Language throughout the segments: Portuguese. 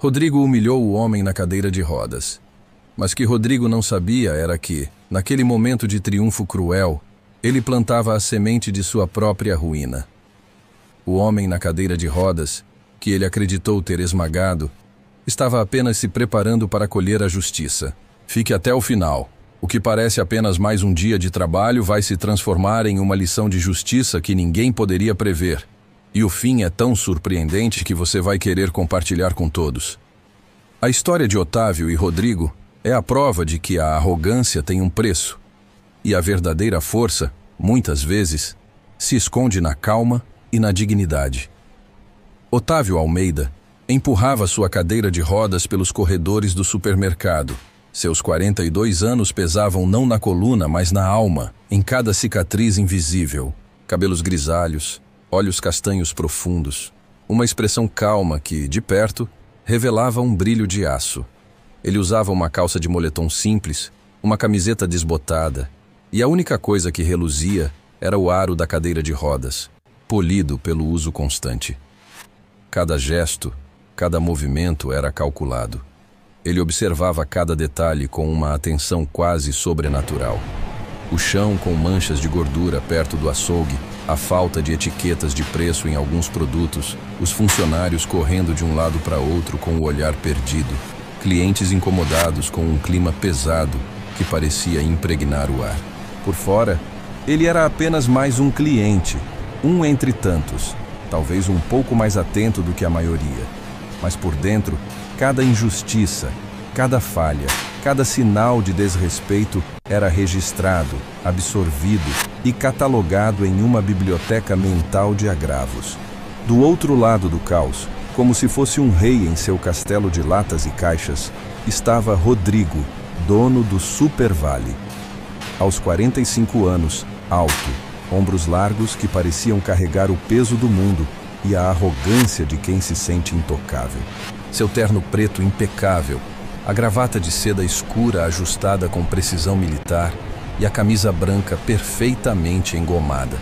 Rodrigo humilhou o homem na cadeira de rodas. Mas que Rodrigo não sabia era que, naquele momento de triunfo cruel, ele plantava a semente de sua própria ruína. O homem na cadeira de rodas, que ele acreditou ter esmagado, estava apenas se preparando para colher a justiça. Fique até o final. O que parece apenas mais um dia de trabalho vai se transformar em uma lição de justiça que ninguém poderia prever. E o fim é tão surpreendente que você vai querer compartilhar com todos. A história de Otávio e Rodrigo é a prova de que a arrogância tem um preço. E a verdadeira força, muitas vezes, se esconde na calma e na dignidade. Otávio Almeida empurrava sua cadeira de rodas pelos corredores do supermercado. Seus 42 anos pesavam não na coluna, mas na alma, em cada cicatriz invisível. Cabelos grisalhos, olhos castanhos profundos, uma expressão calma que, de perto, revelava um brilho de aço. Ele usava uma calça de moletom simples, uma camiseta desbotada, e a única coisa que reluzia era o aro da cadeira de rodas, polido pelo uso constante. Cada gesto, cada movimento era calculado. Ele observava cada detalhe com uma atenção quase sobrenatural. O chão com manchas de gordura perto do açougue, a falta de etiquetas de preço em alguns produtos, os funcionários correndo de um lado para outro com o olhar perdido, clientes incomodados com um clima pesado que parecia impregnar o ar. Por fora, ele era apenas mais um cliente, um entre tantos, talvez um pouco mais atento do que a maioria. Mas por dentro, cada injustiça, cada falha, cada sinal de desrespeito era registrado, absorvido e catalogado em uma biblioteca mental de agravos. Do outro lado do caos, como se fosse um rei em seu castelo de latas e caixas, estava Rodrigo, dono do Super Vale. Aos 45 anos, alto, ombros largos que pareciam carregar o peso do mundo e a arrogância de quem se sente intocável. Seu terno preto impecável, a gravata de seda escura ajustada com precisão militar e a camisa branca perfeitamente engomada.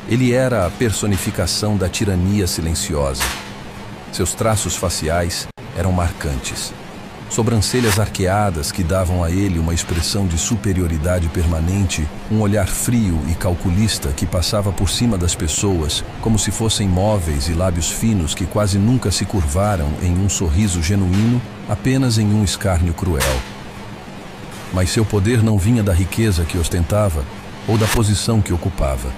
Ele era a personificação da tirania silenciosa. Seus traços faciais eram marcantes. Sobrancelhas arqueadas que davam a ele uma expressão de superioridade permanente, um olhar frio e calculista que passava por cima das pessoas, como se fossem móveis, e lábios finos que quase nunca se curvaram em um sorriso genuíno, apenas em um escárnio cruel. Mas seu poder não vinha da riqueza que ostentava ou da posição que ocupava.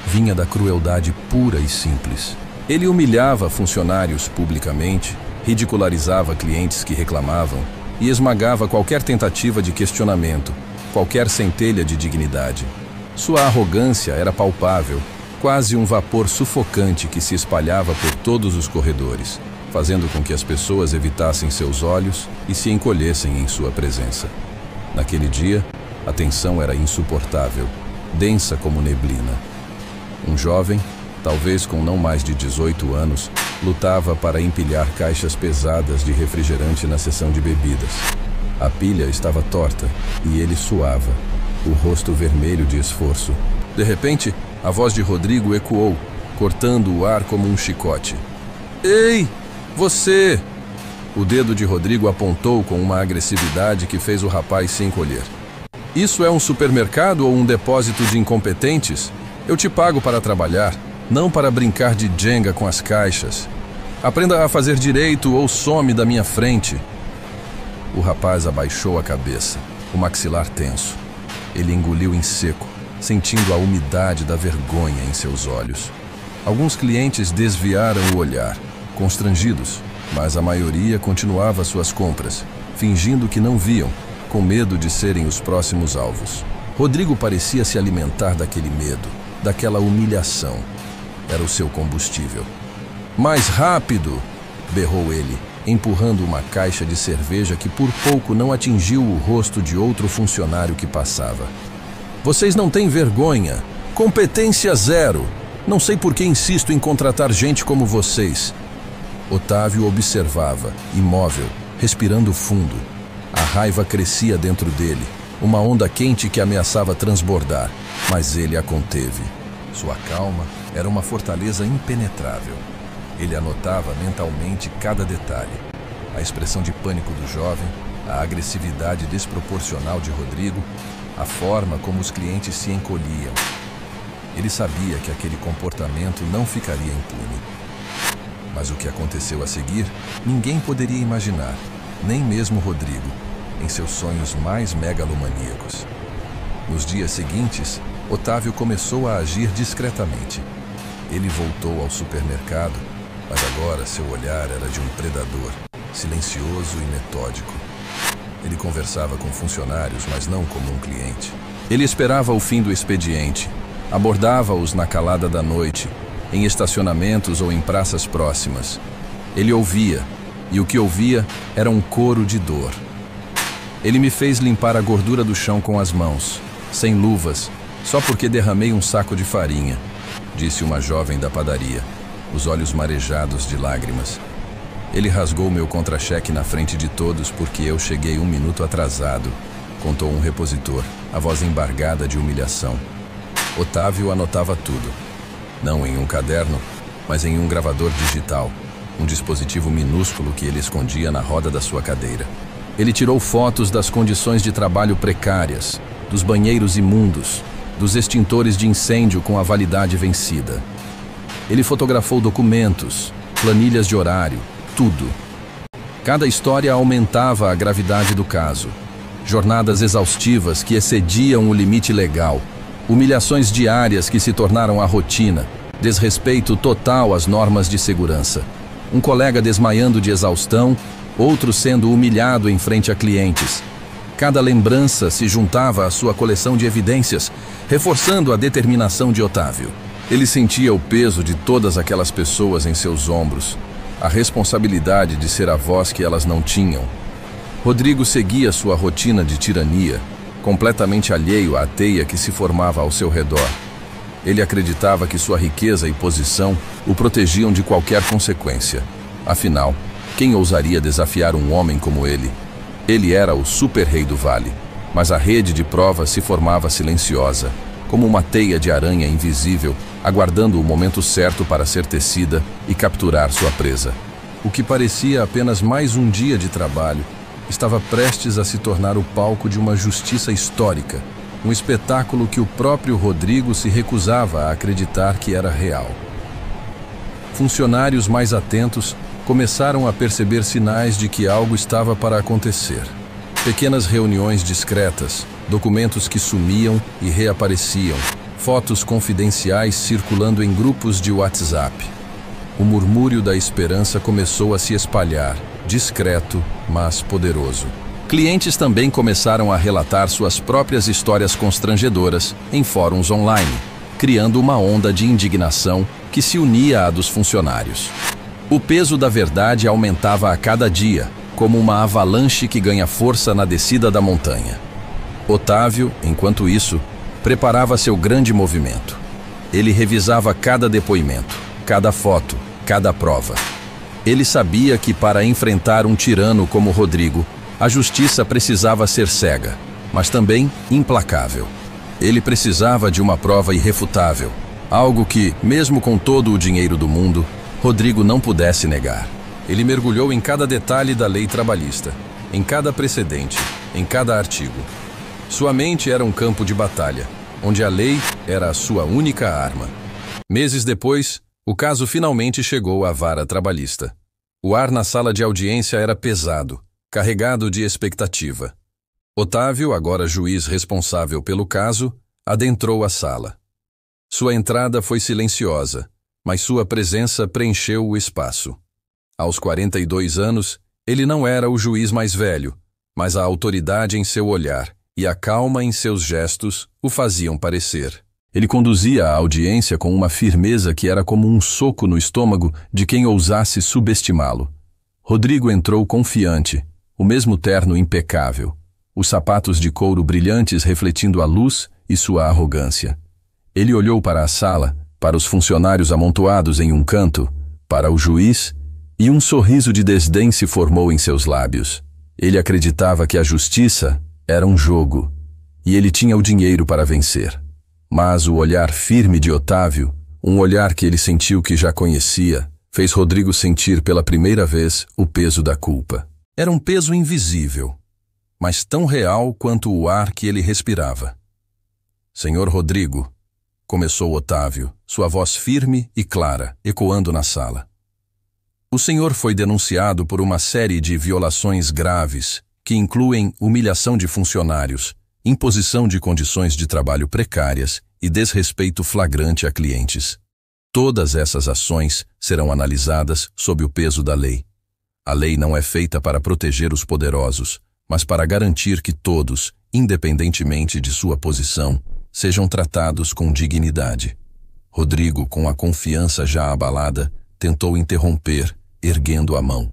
Vinha da crueldade pura e simples. Ele humilhava funcionários publicamente, ridicularizava clientes que reclamavam e esmagava qualquer tentativa de questionamento, qualquer centelha de dignidade. Sua arrogância era palpável, quase um vapor sufocante que se espalhava por todos os corredores, fazendo com que as pessoas evitassem seus olhos e se encolhessem em sua presença. Naquele dia, a tensão era insuportável, densa como neblina. Um jovem, talvez com não mais de 18 anos, lutava para empilhar caixas pesadas de refrigerante na seção de bebidas. A pilha estava torta e ele suava, o rosto vermelho de esforço. De repente, a voz de Rodrigo ecoou, cortando o ar como um chicote. "Ei, você!" O dedo de Rodrigo apontou com uma agressividade que fez o rapaz se encolher. "Isso é um supermercado ou um depósito de incompetentes? Eu te pago para trabalhar, não para brincar de Jenga com as caixas. Aprenda a fazer direito ou some da minha frente." O rapaz abaixou a cabeça, o maxilar tenso. Ele engoliu em seco, sentindo a umidade da vergonha em seus olhos. Alguns clientes desviaram o olhar, constrangidos, mas a maioria continuava suas compras, fingindo que não viam, com medo de serem os próximos alvos. Rodrigo parecia se alimentar daquele medo, daquela humilhação. Era o seu combustível. "Mais rápido!" berrou ele, empurrando uma caixa de cerveja que por pouco não atingiu o rosto de outro funcionário que passava. "Vocês não têm vergonha! Competência zero! Não sei por que insisto em contratar gente como vocês." Otávio observava, imóvel, respirando fundo. A raiva crescia dentro dele, uma onda quente que ameaçava transbordar, mas ele a conteve. Sua calma era uma fortaleza impenetrável. Ele anotava mentalmente cada detalhe. A expressão de pânico do jovem, a agressividade desproporcional de Rodrigo, a forma como os clientes se encolhiam. Ele sabia que aquele comportamento não ficaria impune. Mas o que aconteceu a seguir, ninguém poderia imaginar, nem mesmo Rodrigo, em seus sonhos mais megalomaníacos. Nos dias seguintes, Otávio começou a agir discretamente. Ele voltou ao supermercado, mas agora seu olhar era de um predador, silencioso e metódico. Ele conversava com funcionários, mas não como um cliente. Ele esperava o fim do expediente, abordava-os na calada da noite, em estacionamentos ou em praças próximas. Ele ouvia, e o que ouvia era um coro de dor. Ele me fez limpar a gordura do chão com as mãos, sem luvas, só porque derramei um saco de farinha, disse uma jovem da padaria, os olhos marejados de lágrimas. Ele rasgou meu contra-cheque na frente de todos porque eu cheguei 1 minuto atrasado, contou um repositor, a voz embargada de humilhação. Otávio anotava tudo, não em um caderno, mas em um gravador digital, um dispositivo minúsculo que ele escondia na roda da sua cadeira. Ele tirou fotos das condições de trabalho precárias, dos banheiros imundos, dos extintores de incêndio com a validade vencida. Ele fotografou documentos, planilhas de horário, tudo. Cada história aumentava a gravidade do caso. Jornadas exaustivas que excediam o limite legal, humilhações diárias que se tornaram a rotina, desrespeito total às normas de segurança. Um colega desmaiando de exaustão, outro sendo humilhado em frente a clientes. Cada lembrança se juntava à sua coleção de evidências, reforçando a determinação de Otávio. Ele sentia o peso de todas aquelas pessoas em seus ombros, a responsabilidade de ser a voz que elas não tinham. Rodrigo seguia sua rotina de tirania, completamente alheio à teia que se formava ao seu redor. Ele acreditava que sua riqueza e posição o protegiam de qualquer consequência. Afinal, quem ousaria desafiar um homem como ele? Ele era o super-rei do vale, mas a rede de provas se formava silenciosa, como uma teia de aranha invisível, aguardando o momento certo para ser tecida e capturar sua presa. O que parecia apenas mais um dia de trabalho, estava prestes a se tornar o palco de uma justiça histórica, um espetáculo que o próprio Rodrigo se recusava a acreditar que era real. Funcionários mais atentos começaram a perceber sinais de que algo estava para acontecer. Pequenas reuniões discretas, documentos que sumiam e reapareciam, fotos confidenciais circulando em grupos de WhatsApp. O murmúrio da esperança começou a se espalhar, discreto, mas poderoso. Clientes também começaram a relatar suas próprias histórias constrangedoras em fóruns online, criando uma onda de indignação que se unia à dos funcionários. O peso da verdade aumentava a cada dia, como uma avalanche que ganha força na descida da montanha. Otávio, enquanto isso, preparava seu grande movimento. Ele revisava cada depoimento, cada foto, cada prova. Ele sabia que para enfrentar um tirano como Rodrigo, a justiça precisava ser cega, mas também implacável. Ele precisava de uma prova irrefutável, algo que, mesmo com todo o dinheiro do mundo, Rodrigo não pudesse negar. Ele mergulhou em cada detalhe da lei trabalhista, em cada precedente, em cada artigo. Sua mente era um campo de batalha, onde a lei era a sua única arma. Meses depois, o caso finalmente chegou à vara trabalhista. O ar na sala de audiência era pesado, carregado de expectativa. Otávio, agora juiz responsável pelo caso, adentrou a sala. Sua entrada foi silenciosa, mas sua presença preencheu o espaço. Aos 42 anos, ele não era o juiz mais velho, mas a autoridade em seu olhar e a calma em seus gestos o faziam parecer. Ele conduzia a audiência com uma firmeza que era como um soco no estômago de quem ousasse subestimá-lo. Rodrigo entrou confiante, o mesmo terno impecável, os sapatos de couro brilhantes refletindo a luz e sua arrogância. Ele olhou para a sala, para os funcionários amontoados em um canto, para o juiz, e um sorriso de desdém se formou em seus lábios. Ele acreditava que a justiça era um jogo, e ele tinha o dinheiro para vencer. Mas o olhar firme de Otávio, um olhar que ele sentiu que já conhecia, fez Rodrigo sentir pela primeira vez o peso da culpa. Era um peso invisível, mas tão real quanto o ar que ele respirava. Senhor Rodrigo, começou Otávio, sua voz firme e clara, ecoando na sala. O senhor foi denunciado por uma série de violações graves, que incluem humilhação de funcionários, imposição de condições de trabalho precárias e desrespeito flagrante a clientes. Todas essas ações serão analisadas sob o peso da lei. A lei não é feita para proteger os poderosos, mas para garantir que todos, independentemente de sua posição, sejam tratados com dignidade. Rodrigo, com a confiança já abalada, tentou interromper, erguendo a mão.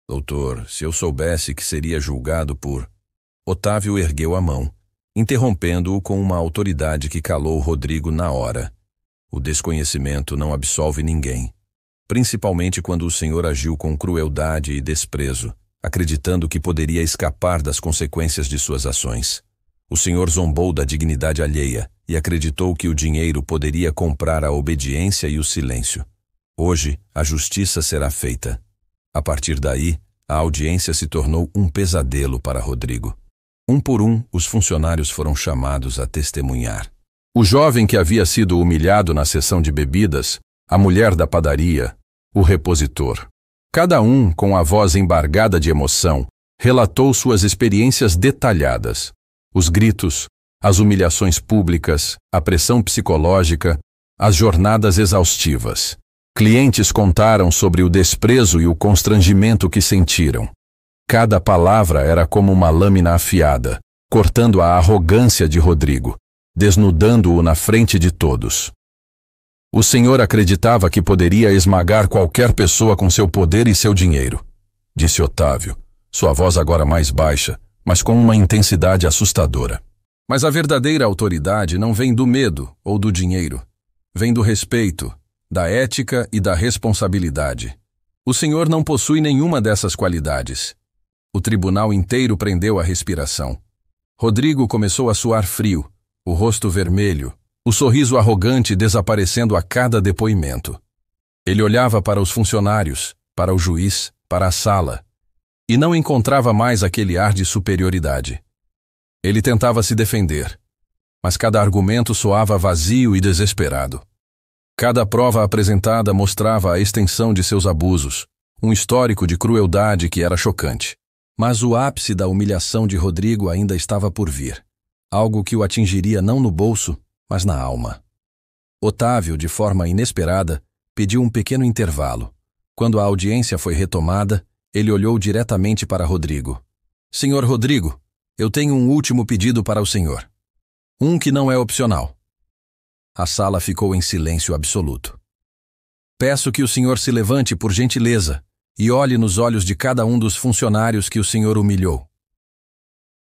Doutor, se eu soubesse que seria julgado por... Otávio ergueu a mão, interrompendo-o com uma autoridade que calou Rodrigo na hora. O desconhecimento não absolve ninguém, principalmente quando o senhor agiu com crueldade e desprezo, acreditando que poderia escapar das consequências de suas ações. O senhor zombou da dignidade alheia e acreditou que o dinheiro poderia comprar a obediência e o silêncio. Hoje, a justiça será feita. A partir daí, a audiência se tornou um pesadelo para Rodrigo. Um por um, os funcionários foram chamados a testemunhar. O jovem que havia sido humilhado na sessão de bebidas, a mulher da padaria, o repositor. Cada um, com a voz embargada de emoção, relatou suas experiências detalhadas. Os gritos, as humilhações públicas, a pressão psicológica, as jornadas exaustivas. Clientes contaram sobre o desprezo e o constrangimento que sentiram. Cada palavra era como uma lâmina afiada, cortando a arrogância de Rodrigo, desnudando-o na frente de todos. O senhor acreditava que poderia esmagar qualquer pessoa com seu poder e seu dinheiro, disse Otávio, sua voz agora mais baixa, mas com uma intensidade assustadora. Mas a verdadeira autoridade não vem do medo ou do dinheiro. Vem do respeito, da ética e da responsabilidade. O senhor não possui nenhuma dessas qualidades. O tribunal inteiro prendeu a respiração. Rodrigo começou a suar frio, o rosto vermelho, o sorriso arrogante desaparecendo a cada depoimento. Ele olhava para os funcionários, para o juiz, para a sala, e não encontrava mais aquele ar de superioridade. Ele tentava se defender, mas cada argumento soava vazio e desesperado. Cada prova apresentada mostrava a extensão de seus abusos, um histórico de crueldade que era chocante. Mas o ápice da humilhação de Rodrigo ainda estava por vir, algo que o atingiria não no bolso, mas na alma. Otávio, de forma inesperada, pediu um pequeno intervalo. Quando a audiência foi retomada, ele olhou diretamente para Rodrigo. Senhor Rodrigo, eu tenho um último pedido para o senhor. Um que não é opcional. A sala ficou em silêncio absoluto. Peço que o senhor se levante por gentileza e olhe nos olhos de cada um dos funcionários que o senhor humilhou.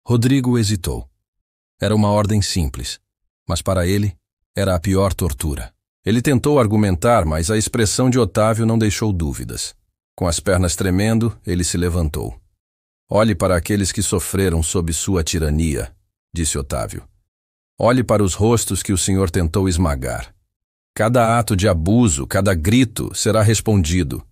Rodrigo hesitou. Era uma ordem simples, mas para ele era a pior tortura. Ele tentou argumentar, mas a expressão de Otávio não deixou dúvidas. Com as pernas tremendo, ele se levantou. Olhe para aqueles que sofreram sob sua tirania, disse Otávio. Olhe para os rostos que o senhor tentou esmagar. Cada ato de abuso, cada grito será respondido.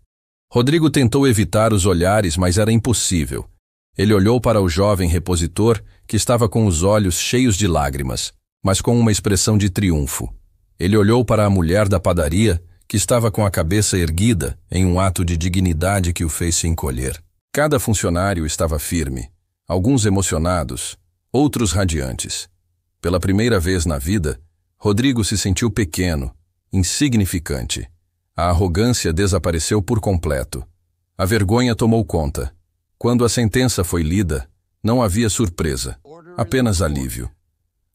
Rodrigo tentou evitar os olhares, mas era impossível. Ele olhou para o jovem repositor, que estava com os olhos cheios de lágrimas, mas com uma expressão de triunfo. Ele olhou para a mulher da padaria, que estava com a cabeça erguida em um ato de dignidade que o fez se encolher. Cada funcionário estava firme, alguns emocionados, outros radiantes. Pela primeira vez na vida, Rodrigo se sentiu pequeno, insignificante. A arrogância desapareceu por completo. A vergonha tomou conta. Quando a sentença foi lida, não havia surpresa, apenas alívio.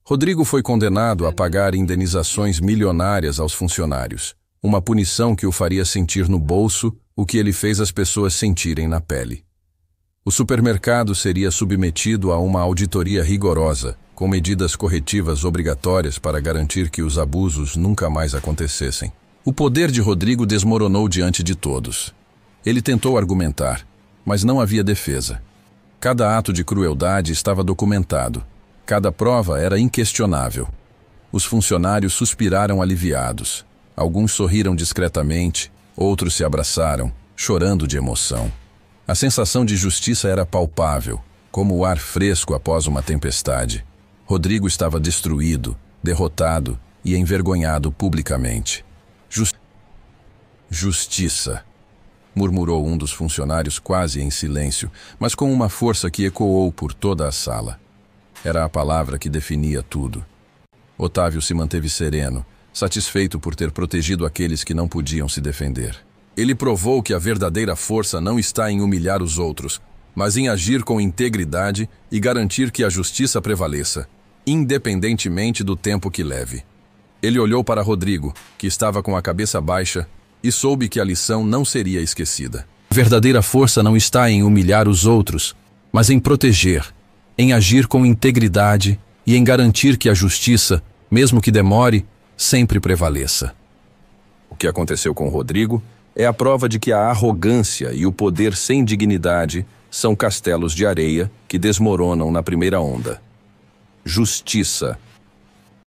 Rodrigo foi condenado a pagar indenizações milionárias aos funcionários, uma punição que o faria sentir no bolso o que ele fez as pessoas sentirem na pele. O supermercado seria submetido a uma auditoria rigorosa, com medidas corretivas obrigatórias para garantir que os abusos nunca mais acontecessem. O poder de Rodrigo desmoronou diante de todos. Ele tentou argumentar, mas não havia defesa. Cada ato de crueldade estava documentado. Cada prova era inquestionável. Os funcionários suspiraram aliviados. Alguns sorriram discretamente, Outros se abraçaram, chorando de emoção. A sensação de justiça era palpável, como o ar fresco após uma tempestade. Rodrigo estava destruído, derrotado e envergonhado publicamente. Justiça, murmurou um dos funcionários quase em silêncio, mas com uma força que ecoou por toda a sala. Era a palavra que definia tudo. Otávio se manteve sereno, satisfeito por ter protegido aqueles que não podiam se defender. Ele provou que a verdadeira força não está em humilhar os outros, mas em agir com integridade e garantir que a justiça prevaleça, independentemente do tempo que leve. Ele olhou para Rodrigo, que estava com a cabeça baixa, e soube que a lição não seria esquecida. A verdadeira força não está em humilhar os outros, mas em proteger, em agir com integridade e em garantir que a justiça, mesmo que demore, sempre prevaleça. O que aconteceu com Rodrigo é a prova de que a arrogância e o poder sem dignidade são castelos de areia que desmoronam na primeira onda. Justiça